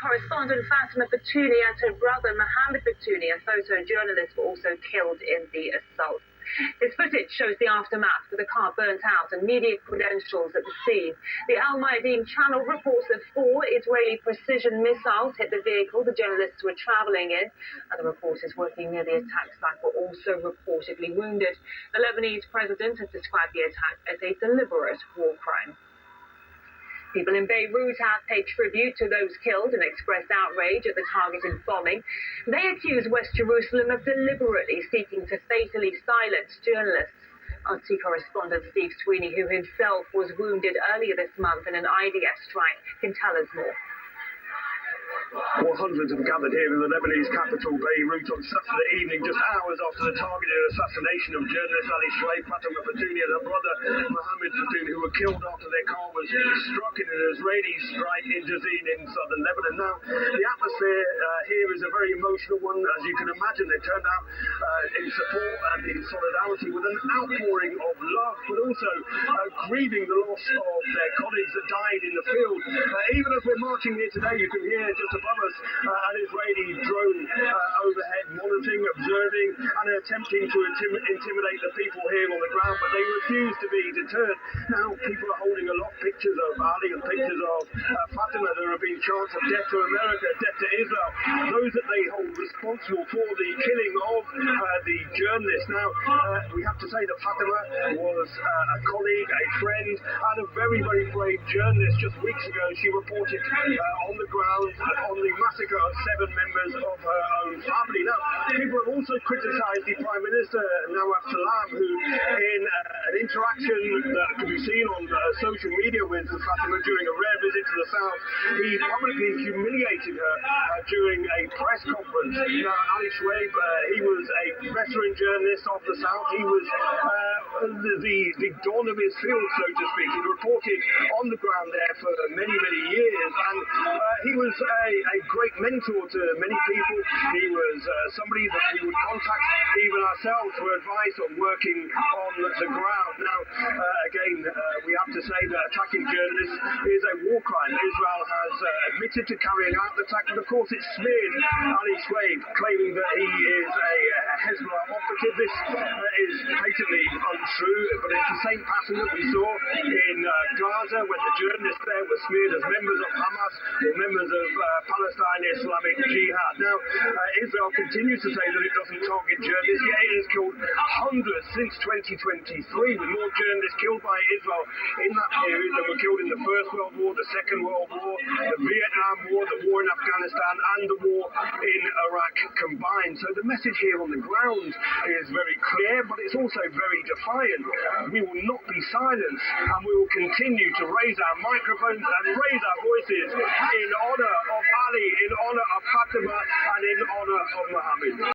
correspondent Fatima Batouni and her brother Mohammed Batouni, a photojournalist, were also killed in the assault. This footage shows the aftermath with the car burnt out and media credentials at the scene. The Al Mayadeen channel reports that 4 Israeli precision missiles hit the vehicle the journalists were travelling in. Other reporters working near the attack site were also reportedly wounded. The Lebanese president has described the attack as a deliberate war crime. People in Beirut have paid tribute to those killed and expressed outrage at the targeted bombing. They accuse West Jerusalem of deliberately seeking to fatally silence journalists. RT correspondent Steve Sweeney, who himself was wounded earlier this month in an IDF strike, can tell us more. Well, hundreds have gathered here in the Lebanese capital, Beirut, on Saturday evening, just hours after the targeted assassination of journalist Ali Shwaib, Fatima Batouni and her brother Mohammed Batouni, who were killed after their car was struck in an Israeli strike in Jazin in southern Lebanon. Now, the atmosphere here is a very emotional one. As you can imagine, they turned out in support and in solidarity with an outpouring of love, but also grieving the loss of their colleagues that died in the field. Even as we're marching here today, you can hear just above us an Israeli drone overhead, monitoring, observing, and attempting to intimidate the people here on the ground, but they refuse to be deterred. Now, people are holding aloft pictures of Ali and pictures of Fatima. There have been chants of death to America, death to Israel, those that they hold responsible for the killing of the journalist. Now, we have to say that Fatima was a colleague, a friend, and a very, very brave journalist. Just weeks ago, she reported on the ground on the massacre of 7 members of her own family. Now, people have also criticised the Prime Minister, Nawaf Salam, who in an interaction that could be seen on social media with Fatima during a rare visit to the South, he publicly humiliated her during a press conference. Now, Ali Shwaib, he was a veteran journalist of the South. He was the dawn of his field, so to speak. He reported on the ground there for many, many years, and he was a great mentor to many people. He was somebody that we would contact, even ourselves, for advice on working on the ground. Now, again, we have to say that attacking journalists is a war crime. Israel has admitted to carrying out the attack, but of course it's smeared Ali Shwaib, claiming that he is a Hezbollah operative. This is patently untrue, but it's the same pattern that we saw in Gaza when the journalists there were smeared as members of Hamas or members of Palestine Islamic Jihad. Now, Israel continues to say that it doesn't target journalists, yet it has killed hundreds since 2023, with more journalists killed by Israel in that period than were killed in the First World War, the Second World War, the Vietnam War, the war in Afghanistan, and the war in Iraq combined. So the message here on the ground is very clear, but it's also very defiant. We will not be silenced, and we will continue to raise our microphones and raise our voices in honour